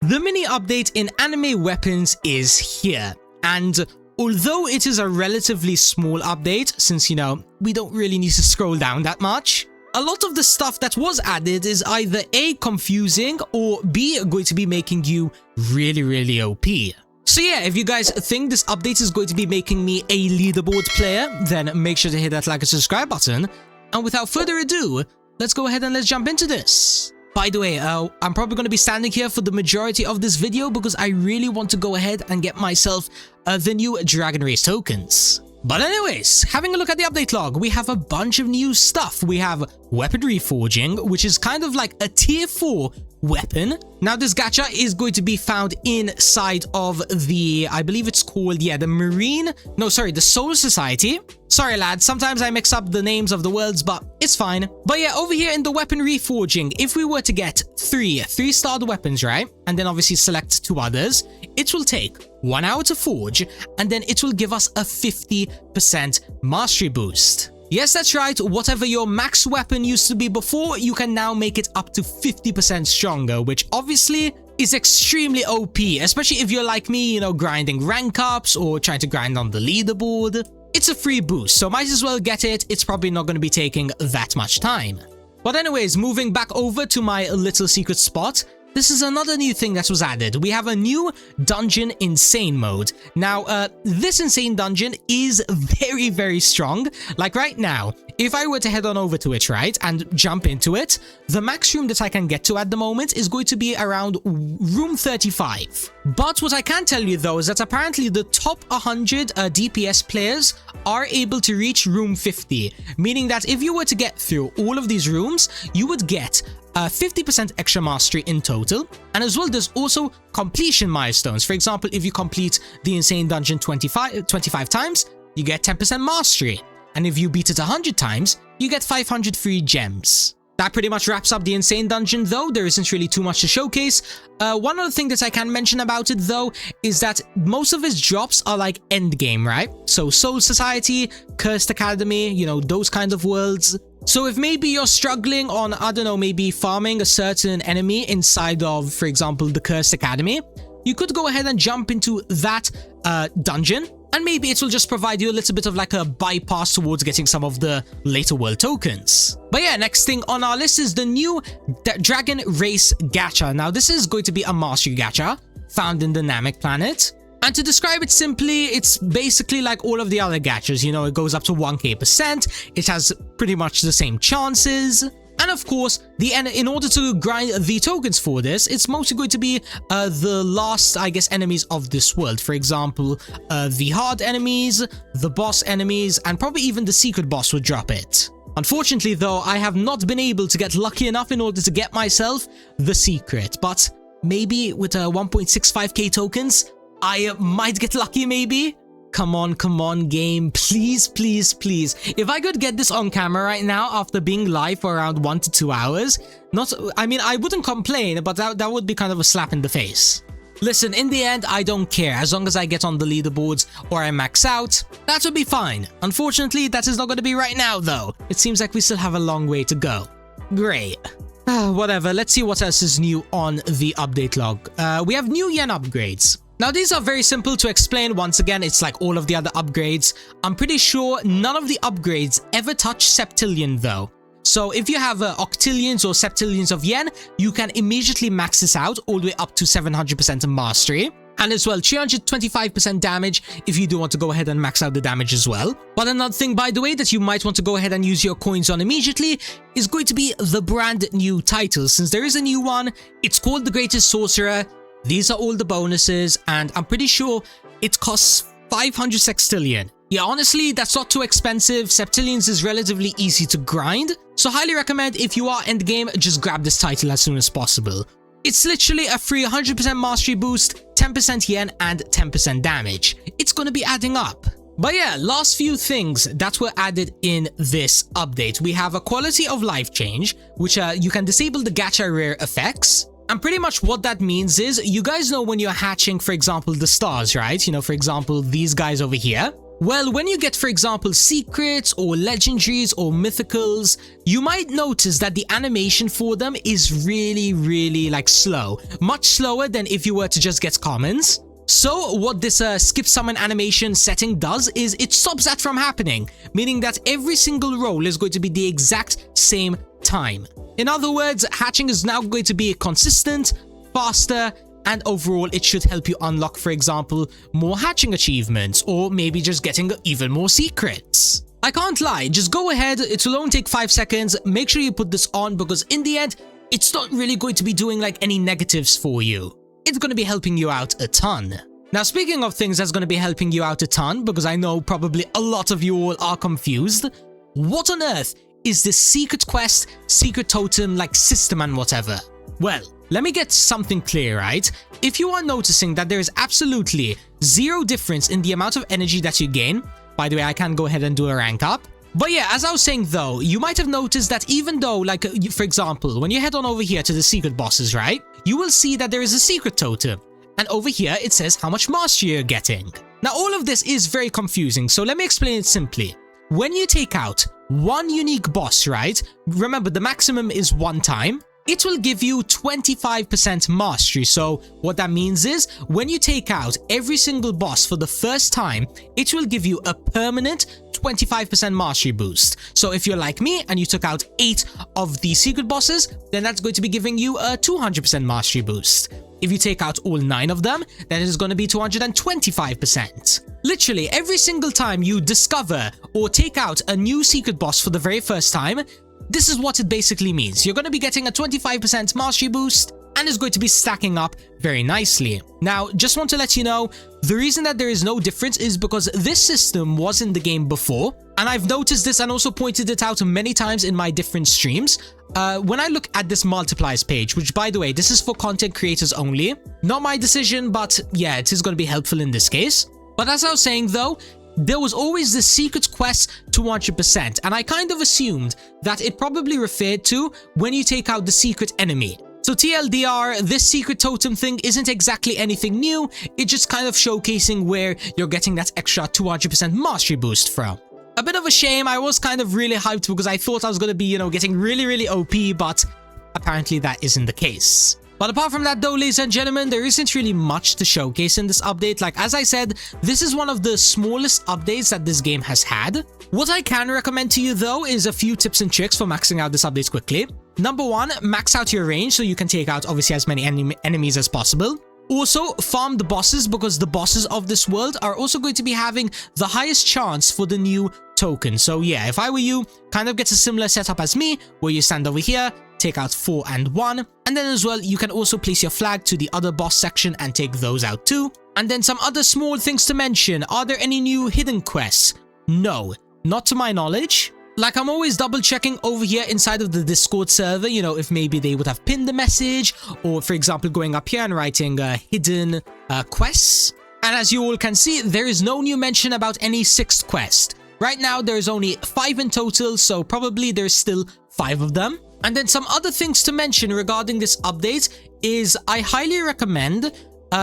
The mini update in anime weapons is here, and although it is a relatively small update, since we don't really need to scroll down that much, a lot of the stuff that was added is either A, confusing, or B, going to be making you really OP. So yeah, if you guys think this update is going to be making me a leaderboard player, then make sure to hit that like and subscribe button. And without further ado, let's go ahead and let's jump into this. By the way, I'm probably going to be standing here for the majority of this video because I really want to go ahead and get myself the new Dragon Race tokens. But anyways, having a look at the update log, we have a bunch of new stuff. We have weapon reforging, which is kind of like a tier 4 weapon. Now this gacha is going to be found inside of the, I believe it's called, the Soul Society. Sorry lads, sometimes I mix up the names of the worlds, but it's fine. But yeah, over here in the weapon reforging, if we were to get 3-starred weapons, right? And then obviously select 2 others, it will take 1 hour to forge, and then it will give us a 50% mastery boost. Yes, that's right, whatever your max weapon used to be before, you can now make it up to 50% stronger, which obviously is extremely OP, especially if you're like me, grinding rank ups or trying to grind on the leaderboard. It's a free boost, so might as well get it. It's probably not going to be taking that much time. But anyways, moving back over to my little secret spot, this is another new thing that was added. We have a new dungeon insane mode. Now, this insane dungeon is very strong. Like right now, if I were to head on over to it, right, and jump into it, the max room that I can get to at the moment is going to be around room 35. But what I can tell you though is that apparently the top 100 DPS players are able to reach room 50, meaning that if you were to get through all of these rooms, you would get 50% extra mastery in total, and as well there's also completion milestones. For example, if you complete the insane dungeon 25 times, you get 10% mastery, and if you beat it 100 times, you get 500 free gems. That pretty much wraps up the insane dungeon though. There isn't really too much to showcase. One other thing that I can mention about it though is that most of its drops are like endgame, right? So Soul Society, Cursed Academy, those kind of worlds. So if maybe you're struggling on, I don't know, maybe farming a certain enemy inside of, for example, the Cursed Academy, you could go ahead and jump into that dungeon, and maybe it will just provide you a little bit of like a bypass towards getting some of the later world tokens. But yeah, next thing on our list is the new Dragon Race gacha. Now this is going to be a mastery gacha found in the Namek planet. And to describe it simply, it's basically like all of the other gachas, it goes up to 1k%, it has pretty much the same chances. And of course, in order to grind the tokens for this, it's mostly going to be the last, I guess, enemies of this world. For example, the hard enemies, the boss enemies, and probably even the secret boss would drop it. Unfortunately though, I have not been able to get lucky enough in order to get myself the secret, but maybe with 1.65k tokens, I might get lucky maybe. Come on game, please. If I could get this on camera right now after being live for around 1 to 2 hours, I wouldn't complain, but that would be kind of a slap in the face. Listen, in the end, I don't care. As long as I get on the leaderboards or I max out, that would be fine. Unfortunately, that is not going to be right now though. It seems like we still have a long way to go. Great. Whatever, let's see what else is new on the update log. We have new yen upgrades. Now these are very simple to explain. Once again, it's like all of the other upgrades. I'm pretty sure none of the upgrades ever touch septillion though. So if you have octillions or septillions of yen, you can immediately max this out all the way up to 700% mastery. And as well, 325% damage if you do want to go ahead and max out the damage as well. But another thing, by the way, that you might want to go ahead and use your coins on immediately is going to be the brand new title. Since there is a new one, it's called the Greatest Sorcerer. These are all the bonuses, and I'm pretty sure it costs 500 sextillion. Yeah, honestly, that's not too expensive. Septillions is relatively easy to grind, so highly recommend if you are endgame, just grab this title as soon as possible. It's literally a free 100% mastery boost, 10% yen, and 10% damage. It's going to be adding up. But yeah, last few things that were added in this update. We have a quality of life change, which you can disable the gacha rare effects. And pretty much what that means is, you guys know when you're hatching, for example, the stars, right? For example, these guys over here. Well, when you get, for example, secrets or legendaries or mythicals, you might notice that the animation for them is really like slow. Much slower than if you were to just get commons. So what this skip summon animation setting does is it stops that from happening, meaning that every single roll is going to be the exact same time. In other words, hatching is now going to be consistent, faster, and overall it should help you unlock, for example, more hatching achievements, or maybe just getting even more secrets. I can't lie, just go ahead, it will only take 5 seconds, make sure you put this on because in the end, it's not really going to be doing like any negatives for you. It's going to be helping you out a ton. Now, speaking of things that's going to be helping you out a ton, because I know probably a lot of you all are confused, what on earth is this secret quest, secret totem like system and whatever? Well, let me get something clear, right? If you are noticing that there is absolutely zero difference in the amount of energy that you gain, by the way, I can go ahead and do a rank up. But yeah, as I was saying though, you might have noticed that even though, like, for example, when you head on over here to the secret bosses, right? You will see that there is a secret totem. And over here, it says how much mastery you're getting. Now, all of this is very confusing, so let me explain it simply. When you take out one unique boss, right? Remember, the maximum is 1 time. It will give you 25% mastery. So what that means is when you take out every single boss for the first time, it will give you a permanent 25% mastery boost. So if you're like me and you took out 8 of the secret bosses, then that's going to be giving you a 200% mastery boost. If you take out all 9 of them, then it is going to be 225%. Literally, every single time you discover or take out a new secret boss for the very first time, this is what it basically means. You're going to be getting a 25% mastery boost, and it's going to be stacking up very nicely. Now, just want to let you know, the reason that there is no difference is because this system was in the game before, and I've noticed this and also pointed it out many times in my different streams. When I look at this multipliers page, which by the way, this is for content creators only, not my decision, but yeah, it is going to be helpful in this case. But as I was saying though, there was always the secret quest 200%, and I kind of assumed that it probably referred to when you take out the secret enemy. So TLDR, this secret totem thing isn't exactly anything new, it's just kind of showcasing where you're getting that extra 200% mastery boost from. A bit of a shame, I was kind of really hyped because I thought I was going to be, you know, getting really OP, but apparently that isn't the case. But apart from that though, ladies and gentlemen, there isn't really much to showcase in this update. Like, as I said, this is one of the smallest updates that this game has had. What I can recommend to you though is a few tips and tricks for maxing out this update quickly. Number 1, max out your range so you can take out obviously as many enemies as possible. Also, farm the bosses because the bosses of this world are also going to be having the highest chance for the new token. So yeah, if I were you, kind of get a similar setup as me, where you stand over here, take out 4 and 1, and then as well, you can also place your flag to the other boss section and take those out too. And then some other small things to mention. Are there any new hidden quests? No, not to my knowledge. Like, I'm always double checking over here inside of the Discord server, you know, if maybe they would have pinned the message, or for example, going up here and writing hidden quests. And as you all can see, there is no new mention about any 6th quest. Right now, there's only 5 in total, so probably there's still 5 of them. And then some other things to mention regarding this update is I highly recommend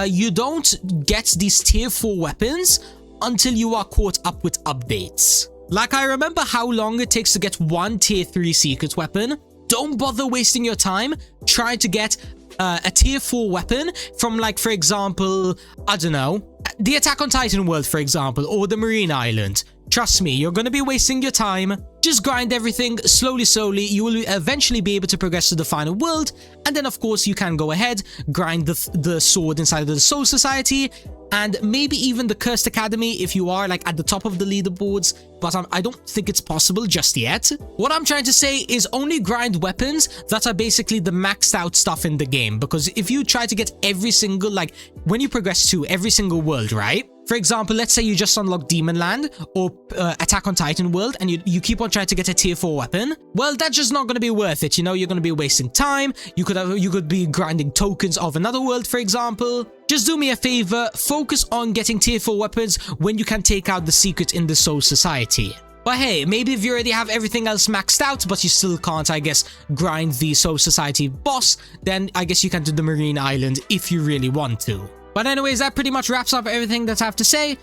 you don't get these tier 4 weapons until you are caught up with updates. Like, I remember how long it takes to get one tier 3 secret weapon. Don't bother wasting your time trying to get a tier 4 weapon from, like, for example, I don't know, the Attack on Titan world, for example, or the Marine Island. Trust me, you're going to be wasting your time. Just grind everything slowly. You will eventually be able to progress to the final world. And then, of course, you can go ahead, grind the sword inside of the Soul Society, and maybe even the Cursed Academy if you are like at the top of the leaderboards, but I don't think it's possible just yet. What I'm trying to say is only grind weapons that are basically the maxed out stuff in the game, because if you try to get every single, like when you progress to every single world, right? For example, let's say you just unlock Demon Land or Attack on Titan world and you keep on trying to get a tier 4 weapon. Well, that's just not going to be worth it, you know? You're going to be wasting time. You could be grinding tokens of another world, for example. Just do me a favor, focus on getting tier 4 weapons when you can take out the secret in the Soul Society. But hey, maybe if you already have everything else maxed out, but you still can't, I guess, grind the Soul Society boss, then I guess you can do the Marine Island if you really want to. But anyways, that pretty much wraps up everything that I have to say.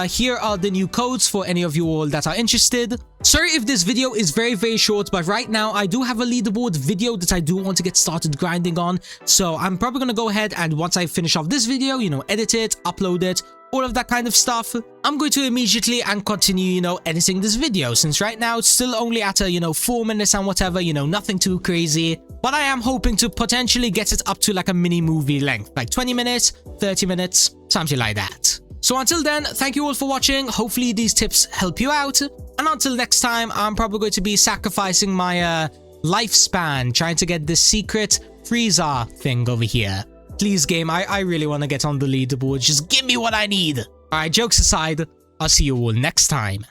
Here are the new codes for any of you all that are interested. Sorry if this video is very short, but right now I do have a leaderboard video that I do want to get started grinding on. So I'm probably gonna go ahead and once I finish off this video, you know, edit it, upload it, all of that kind of stuff, I'm going to immediately and continue, you know, editing this video, since right now it's still only at a, you know, 4 minutes and whatever, you know, nothing too crazy. But I am hoping to potentially get it up to like a mini movie length, like 20 minutes, 30 minutes, something like that. So until then, thank you all for watching. Hopefully these tips help you out. And until next time, I'm probably going to be sacrificing my lifespan trying to get this secret Frieza thing over here. Please, game, I really want to get on the leaderboard. Just give me what I need. Alright, jokes aside, I'll see you all next time.